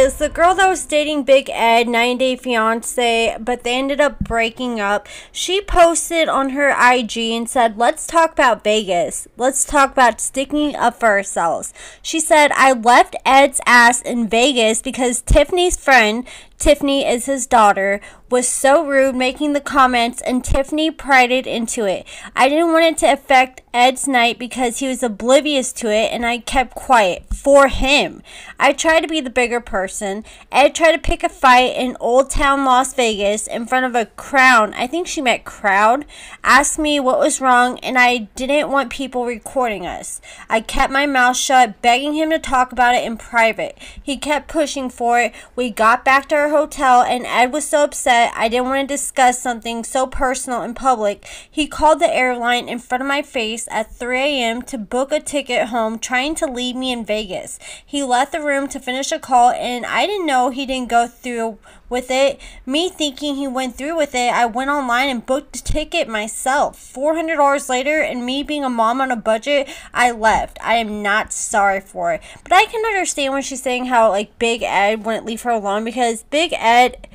says, the girl that was dating Big Ed, 90 Day Fiance, but they ended up breaking up, she posted on her IG and said, let's talk about Vegas. Let's talk about sticking up for ourselves. She said, I left Ed's ass in Vegas because Tiffany's friend, Tiffany is his daughter, was so rude making the comments, and Tiffany prided into it. I didn't want it to affect Ed's night because he was oblivious to it, and I kept quiet for him. I tried to be the bigger person. Ed tried to pick a fight in Old Town Las Vegas in front of a crowd. I think she meant crowd. Asked me what was wrong, and I didn't want people recording us. I kept my mouth shut, begging him to talk about it in private. He kept pushing for it. We got back to our hotel, and Ed was so upset I didn't want to discuss something so personal in public. He called the airline in front of my face at 3 a.m. to book a ticket home, trying to leave me in Vegas. He left the room to finish a call, and I didn't know he didn't go through with it. Me thinking he went through with it, I went online and booked the ticket myself. $400 later, and me being a mom on a budget, I left. I am not sorry for it. But I can understand when she's saying how like Big Ed wouldn't leave her alone, because Big Ed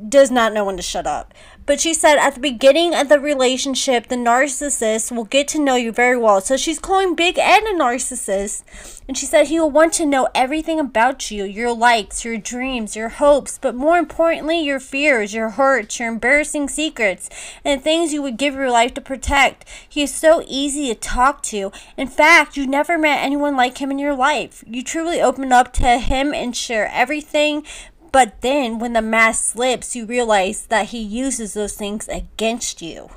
does not know when to shut up. But she said at the beginning of the relationship, the narcissist will get to know you very well. So she's calling Big Ed a narcissist. And she said he will want to know everything about you, your likes, your dreams, your hopes, but more importantly, your fears, your hurts, your embarrassing secrets, and things you would give your life to protect. He is so easy to talk to. In fact, you never met anyone like him in your life. You truly open up to him and share everything. But then, when the mask slips, you realize that he uses those things against you.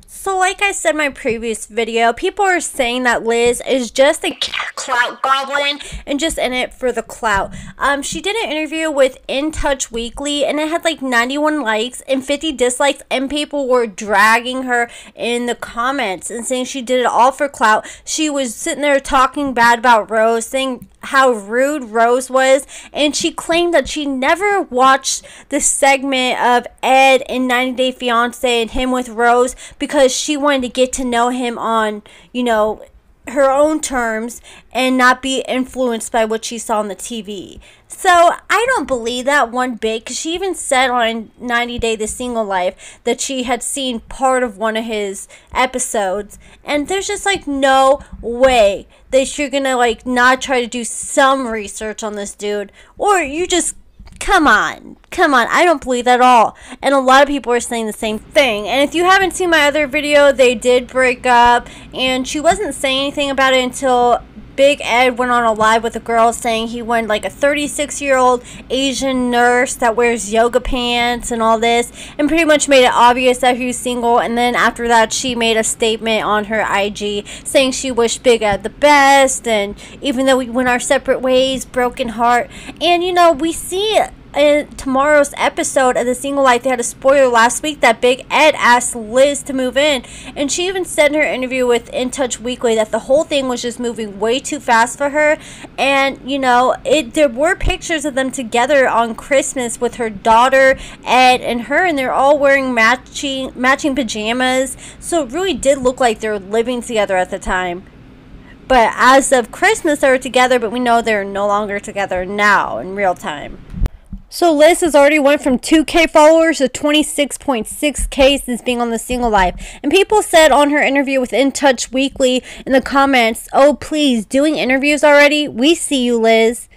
So like I said in my previous video, people are saying that Liz is just a clout goblin and just in it for the clout. She did an interview with In Touch Weekly, and it had like 91 likes and 50 dislikes, and people were dragging her in the comments and saying she did it all for clout. She was sitting there talking bad about Rose, saying how rude Rose was, and she claimed that she never watched the segment of Ed in 90 Day Fiance and him with Rose because she wanted to get to know him on, you know, her own terms and not be influenced by what she saw on the TV. So I don't believe that one bit, because she even said on 90 Day The Single Life that she had seen part of one of his episodes, and there's just like no way that you're gonna like not try to do some research on this dude, or you just come on, I don't believe that at all. And a lot of people are saying the same thing. And if you haven't seen my other video, they did break up, and she wasn't saying anything about it until Big Ed went on a live with a girl saying he wanted like a 36-year-old Asian nurse that wears yoga pants and all this, and pretty much made it obvious that he was single. And then after that, she made a statement on her IG saying she wished Big Ed the best, and even though we went our separate ways, broken heart. And you know, we see in tomorrow's episode of The Single Life, they had a spoiler last week that Big Ed asked Liz to move in, and she even said in her interview with In Touch Weekly that the whole thing was just moving way too fast for her. And you know, there were pictures of them together on Christmas with her daughter, Ed, and her, and they're all wearing matching pajamas, so it really did look like they were living together at the time. But as of Christmas, they were together, but we know they're no longer together now in real time. So Liz has already went from 2K followers to 26.6K since being on The Single Life. And people said on her interview with In Touch Weekly in the comments, oh please, doing interviews already? We see you, Liz.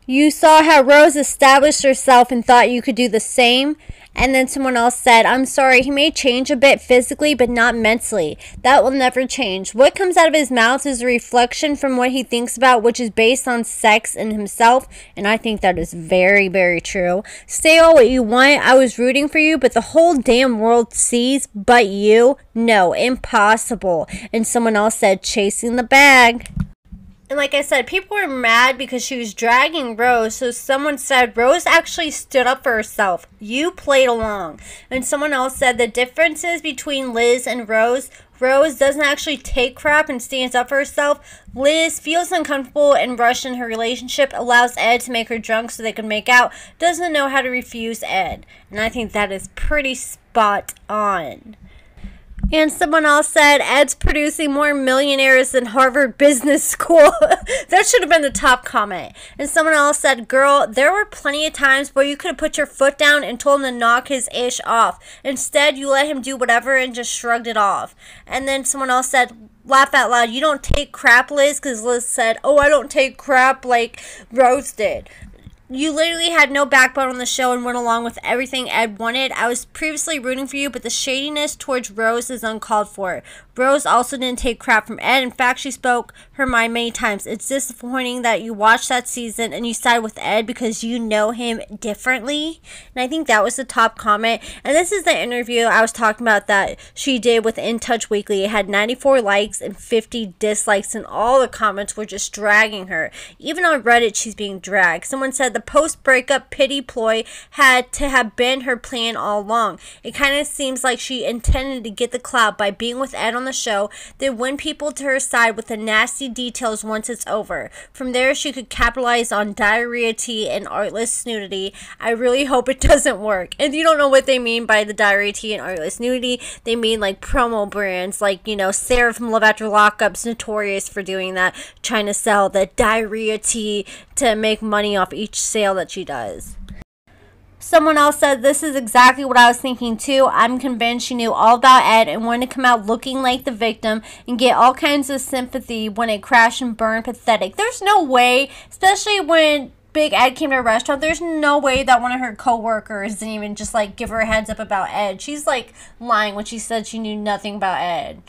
You saw how Rose established herself and thought you could do the same. And then someone else said, I'm sorry, he may change a bit physically, but not mentally. That will never change. What comes out of his mouth is a reflection from what he thinks about, which is based on sex and himself. And I think that is very, very true. Say all what you want. I was rooting for you, but the whole damn world sees but you. No, impossible. And someone else said, chasing the bag. And like I said, people were mad because she was dragging Rose. So someone said, Rose actually stood up for herself. You played along. And someone else said the differences between Liz and Rose doesn't actually take crap and stands up for herself. Liz feels uncomfortable and rushed in her relationship, allows Ed to make her drunk so they can make out, doesn't know how to refuse Ed. And I think that is pretty spot on. And someone else said, Ed's producing more millionaires than Harvard Business School. That should have been the top comment. And someone else said, girl, there were plenty of times where you could have put your foot down and told him to knock his ish off. Instead, you let him do whatever and just shrugged it off. And then someone else said, laugh out loud, you don't take crap, Liz, because Liz said, oh, I don't take crap like Rose did. You literally had no backbone on the show and went along with everything Ed wanted. I was previously rooting for you, but the shadiness towards Rose is uncalled for. Rose also didn't take crap from Ed. In fact, she spoke her mind many times. It's disappointing that you watched that season and you side with Ed because you know him differently. And I think that was the top comment. And this is the interview I was talking about that she did with In Touch Weekly. It had 94 likes and 50 dislikes, and all the comments were just dragging her. Even on Reddit, she's being dragged. Someone said the post-breakup pity ploy had to have been her plan all along. It kind of seems like she intended to get the clout by being with Ed on the show, then win people to her side with the nasty details once it's over. From there, she could capitalize on diarrhea tea and artless nudity. I really hope it doesn't work. And if you don't know what they mean by the diarrhea tea and artless nudity, they mean like promo brands, like, you know, Sarah from Love After Lockup's notorious for doing that, trying to sell the diarrhea tea to make money off each sale that she does. Someone else said, this is exactly what I was thinking too. I'm convinced she knew all about Ed and wanted to come out looking like the victim and get all kinds of sympathy when it crashed and burned pathetic. There's no way, especially when Big Ed came to a restaurant, there's no way that one of her co-workers didn't even just like give her a heads up about Ed. She's like lying when she said she knew nothing about Ed.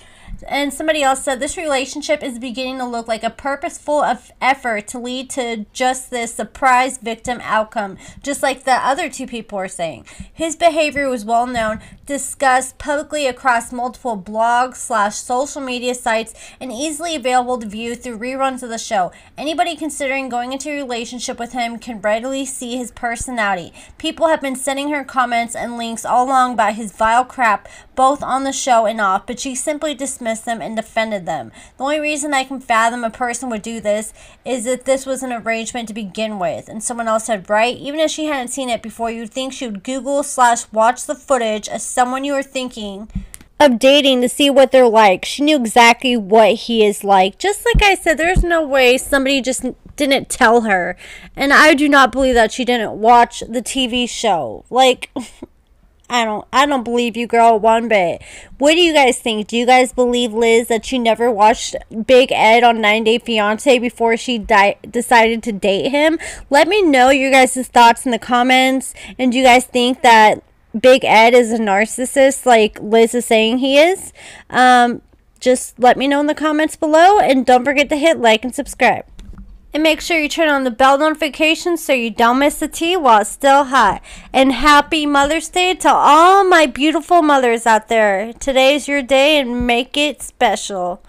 And somebody else said, this relationship is beginning to look like a purposeful effort to lead to just this surprise victim outcome, just like the other two people are saying. His behavior was well known, discussed publicly across multiple blogs / social media sites, and easily available to view through reruns of the show. Anybody considering going into a relationship with him can readily see his personality. People have been sending her comments and links all along about his vile crap, both on the show and off, but she simply dismissed them and defended them. The only reason I can fathom a person would do this is that this was an arrangement to begin with. And someone else said, right, even if she hadn't seen it before, you'd think she would Google / watch the footage as someone you were thinking of dating to see what they're like. She knew exactly what he is like. Just like I said, there's no way somebody just didn't tell her. And I do not believe that she didn't watch the TV show. Like, I don't believe you, girl, one bit. What do you guys think? Do you guys believe, Liz, that she never watched Big Ed on 90 Day Fiancé before she decided to date him? Let me know your guys' thoughts in the comments. And do you guys think that Big Ed is a narcissist like Liz is saying he is? Just let me know in the comments below. And don't forget to hit like and subscribe. And make sure you turn on the bell notifications so you don't miss the tea while it's still hot. And happy Mother's Day to all my beautiful mothers out there. Today's your day and make it special.